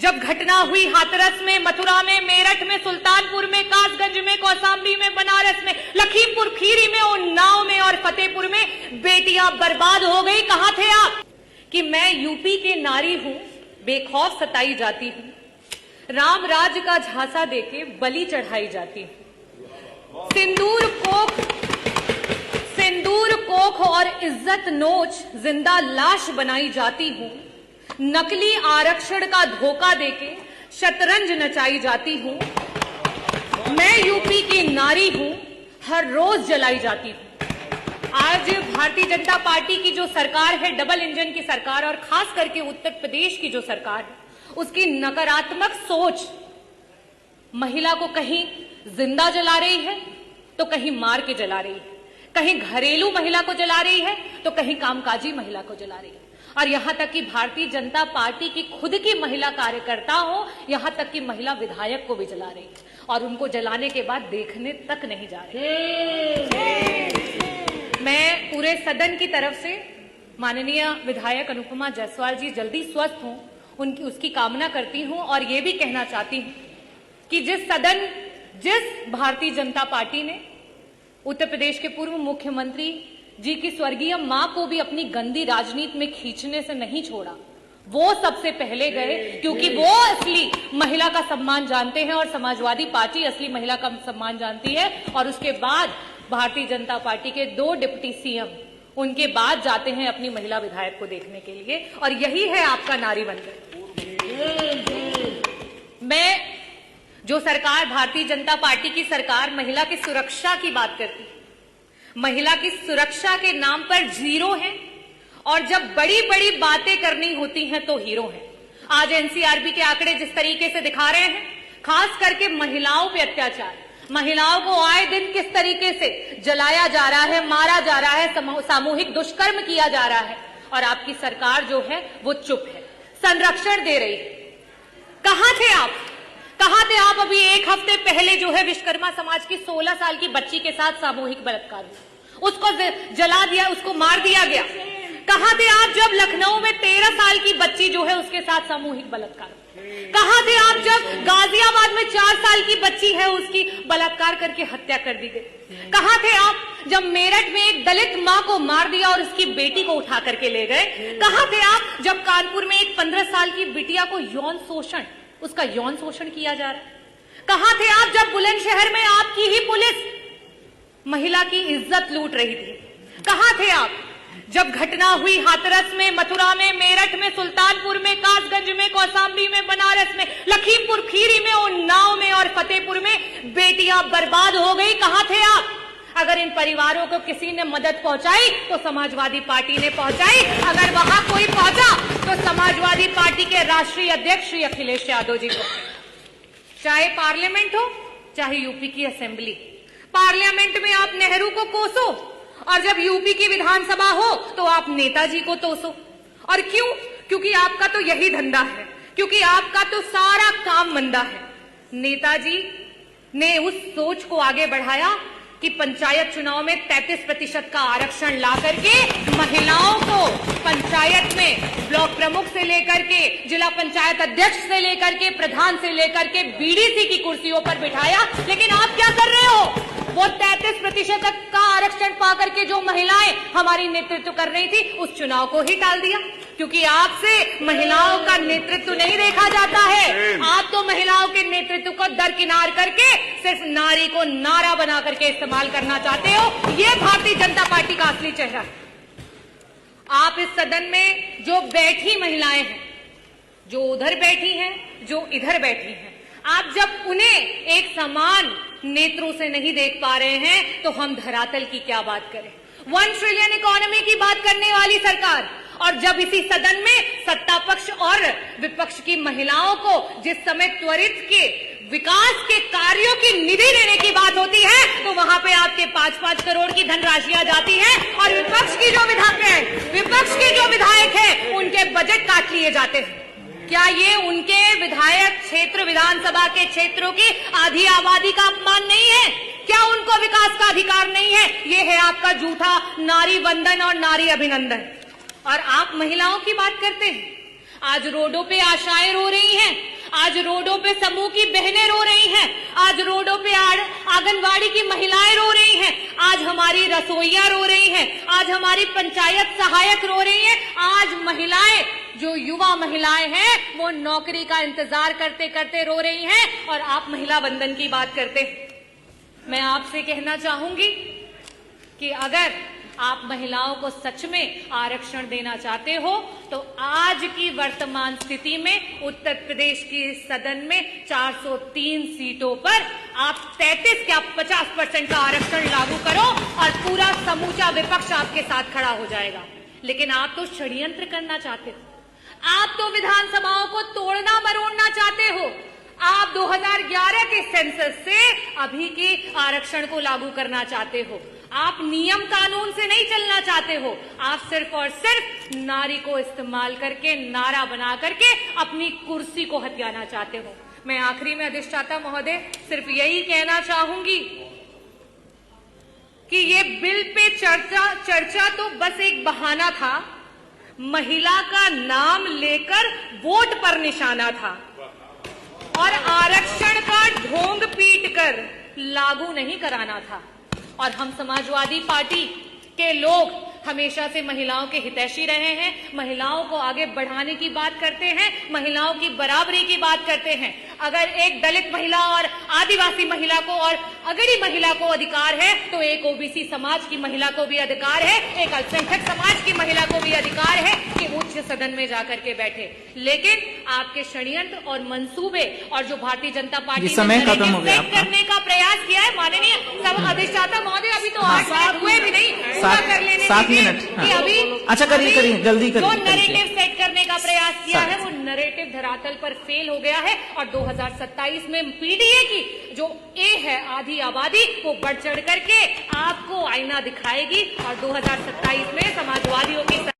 जब घटना हुई हाथरस में, मथुरा में, मेरठ में, सुल्तानपुर में, कासगंज में, कौशाम्बी में, बनारस में, लखीमपुर खीरी में, उन्नाव में और फतेहपुर में बेटियां बर्बाद हो गई। कहां थे आप कि मैं यूपी की नारी हूं, बेखौफ सताई जाती हूं, राम राज्य का झांसा देके बलि चढ़ाई जाती हूं, सिंदूर कोख और इज्जत नोच जिंदा लाश बनाई जाती हूं, नकली आरक्षण का धोखा देके शतरंज नचाई जाती हूं, मैं यूपी की नारी हूं, हर रोज जलाई जाती हूं। आज भारतीय जनता पार्टी की जो सरकार है, डबल इंजन की सरकार, और खास करके उत्तर प्रदेश की जो सरकार है, उसकी नकारात्मक सोच महिला को कहीं जिंदा जला रही है तो कहीं मार के जला रही है, कहीं घरेलू महिला को जला रही है तो कहीं कामकाजी महिला को जला रही है। और यहां तक कि भारतीय जनता पार्टी की खुद की महिला कार्यकर्ता हो, यहां तक कि महिला विधायक को भी जला रही है और उनको जलाने के बाद देखने तक नहीं जा रही। मैं पूरे सदन की तरफ से माननीय विधायक अनुपमा जायसवाल जी जल्दी स्वस्थ हों, उसकी कामना करती हूं और ये भी कहना चाहती हूं कि जिस भारतीय जनता पार्टी ने उत्तर प्रदेश के पूर्व मुख्यमंत्री जी की स्वर्गीय मां को भी अपनी गंदी राजनीति में खींचने से नहीं छोड़ा, वो सबसे पहले गए, क्योंकि वो असली महिला का सम्मान जानते हैं और समाजवादी पार्टी असली महिला का सम्मान जानती है। और उसके बाद भारतीय जनता पार्टी के 2 डिप्टी सीएम उनके बाद जाते हैं अपनी महिला विधायक को देखने के लिए, और यही है आपका नारी वंदन। मैं जो सरकार, भारतीय जनता पार्टी की सरकार महिला की सुरक्षा की बात करती है, महिला की सुरक्षा के नाम पर जीरो है, और जब बड़ी बड़ी बातें करनी होती हैं तो हीरो हैं। आज एनसीआरबी के आंकड़े जिस तरीके से दिखा रहे हैं, खास करके महिलाओं पे अत्याचार, महिलाओं को आए दिन किस तरीके से जलाया जा रहा है, मारा जा रहा है, सामूहिक दुष्कर्म किया जा रहा है, और आपकी सरकार जो है वो चुप है, संरक्षण दे रही है। कहां थे आप? कहां थे आप? अभी 1 हफ्ते पहले जो है विश्वकर्मा समाज की 16 साल की बच्ची के साथ सामूहिक बलात्कार हुआ, उसको जला दिया, उसको मार दिया गया। कहां थे आप जब लखनऊ में 13 साल की बच्ची जो है उसके साथ सामूहिक बलात्कार? कहां थे आप जब गाजियाबाद में 4 साल की बच्ची है उसकी बलात्कार करके हत्या कर दी गई? कहां थे आप जब मेरठ में एक दलित मां को मार दिया और उसकी बेटी को उठा करके ले गए? कहां थे आप जब कानपुर में एक 15 साल की बिटिया को उसका यौन शोषण किया जा रहा है? कहां थे आप जब बुलंदशहर में आपकी ही पुलिस महिला की इज्जत लूट रही थी? कहां थे आप जब घटना हुई हाथरस में, मथुरा में, मेरठ में, सुल्तानपुर में, कासगंज में, कौशाम्बी में, बनारस में, लखीमपुर खीरी में, उन्नाव में और फतेहपुर में बेटियां बर्बाद हो गई? कहां थे आप? अगर इन परिवारों को किसी ने मदद पहुंचाई तो समाजवादी पार्टी ने पहुंचाई, अगर वहां कोई पहुंचा तो समाजवादी पार्टी के राष्ट्रीय अध्यक्ष श्री अखिलेश यादव जी को। चाहे पार्लियामेंट हो, चाहे यूपी की असेंबली, पार्लियामेंट में आप नेहरू को कोसो और जब यूपी की विधानसभा हो तो आप नेताजी को तोसो। और क्यों? क्योंकि आपका तो यही धंधा है, क्योंकि आपका तो सारा काम मंदा है। नेताजी ने उस सोच को आगे बढ़ाया कि पंचायत चुनाव में 33% का आरक्षण ला करके महिलाओं को पंचायत में ब्लॉक प्रमुख से लेकर के जिला पंचायत अध्यक्ष से लेकर के प्रधान से लेकर के बीडीसी की कुर्सियों पर बिठाया। लेकिन आप क्या कर रहे हो? वो 33% का आरक्षण पा करके जो महिलाएं हमारी नेतृत्व कर रही थी, उस चुनाव को ही टाल दिया, क्योंकि आपसे महिलाओं का नेतृत्व नहीं देखा जाता है। आप तो महिलाओं के नेतृत्व को दरकिनार करके सिर्फ नारी को नारा बना करके इस्तेमाल करना चाहते हो। ये भारतीय जनता पार्टी का असली चेहरा है। आप इस सदन में जो बैठी महिलाएं हैं, जो उधर बैठी हैं, जो इधर बैठी हैं, आप जब उन्हें एक समान नेत्रों से नहीं देख पा रहे हैं तो हम धरातल की क्या बात करें? 1 ट्रिलियन इकोनॉमी की बात करने वाली सरकार, और जब इसी सदन में सत्ता पक्ष और विपक्ष की महिलाओं को जिस समय त्वरित के विकास के कार्यों की निधि देने की बात होती है तो वहां पे आपके 5-5 करोड़ की धनराशियां जाती हैं, और विपक्ष की जो विधायक हैं उनके बजट काट लिए जाते हैं। क्या ये उनके विधायक क्षेत्र, विधानसभा के क्षेत्रों की आधी आबादी का अपमान नहीं है? क्या उनको विकास का अधिकार नहीं है? ये है आपका झूठा नारी वंदन और नारी अभिनंदन। और आप महिलाओं की बात करते हैं। आज रोडों पे आशाएं रो रही हैं, आज रोडों पे समूह की बहनें रो रही हैं, आज रोडों पे आंगनवाड़ी की महिलाएं रो रही हैं, आज हमारी रसोइयां रो रही हैं, आज हमारी पंचायत सहायक रो रही हैं, आज महिलाएं, जो युवा महिलाएं हैं, वो नौकरी का इंतजार करते करते रो रही हैं और आप महिला बंधन की बात करते हैं। मैं आपसे कहना चाहूंगी कि अगर आप महिलाओं को सच में आरक्षण देना चाहते हो तो आज की वर्तमान स्थिति में उत्तर प्रदेश की सदन में 403 सीटों पर आप 33 क्या 50% का आरक्षण लागू करो और पूरा समूचा विपक्ष आपके साथ खड़ा हो जाएगा। लेकिन आप तो षड्यंत्र करना चाहते हो, आप तो विधानसभाओं को तोड़ना मरोड़ना चाहते हो। आप 2011 के सेंसस से अभी के आरक्षण को लागू करना चाहते हो। आप नियम कानून से नहीं चलना चाहते हो, आप सिर्फ और सिर्फ नारी को इस्तेमाल करके, नारा बना करके अपनी कुर्सी को हथियाना चाहते हो। मैं आखिरी में अधिष्ठाता महोदय सिर्फ यही कहना चाहूंगी कि ये बिल पे चर्चा तो बस एक बहाना था, महिला का नाम लेकर वोट पर निशाना था और आरक्षण का ढोंग पीटकर लागू नहीं कराना था। और हम समाजवादी पार्टी के लोग हमेशा से महिलाओं के हितैषी रहे हैं, महिलाओं को आगे बढ़ाने की बात करते हैं, महिलाओं की बराबरी की बात करते हैं। अगर एक दलित महिला और आदिवासी महिला को और अगड़ी महिला को अधिकार है तो एक ओबीसी समाज की महिला को भी अधिकार है, एक अल्पसंख्यक समाज की महिला को भी अधिकार है कि उच्च सदन में जाकर के बैठे। लेकिन आपके षड्यंत्र और मंसूबे और जो भारतीय जनता पार्टी ने करने का प्रयास किया है, माननीय अधिष्ठाता महोदय, अभी तो 8 मिनट हुए भी नहीं, पूरा कर लेने 7 मिनट कि अभी अच्छा करिए जल्दी करिए। जो नैरेटिव सेट करने का प्रयास किया है वो नैरेटिव धरातल पर फेल हो गया है और 2027 में पीडीए की जो ए है आधी आबादी वो बढ़ चढ़ करके आपको आईना दिखाएगी और 2027 में समाजवादियों की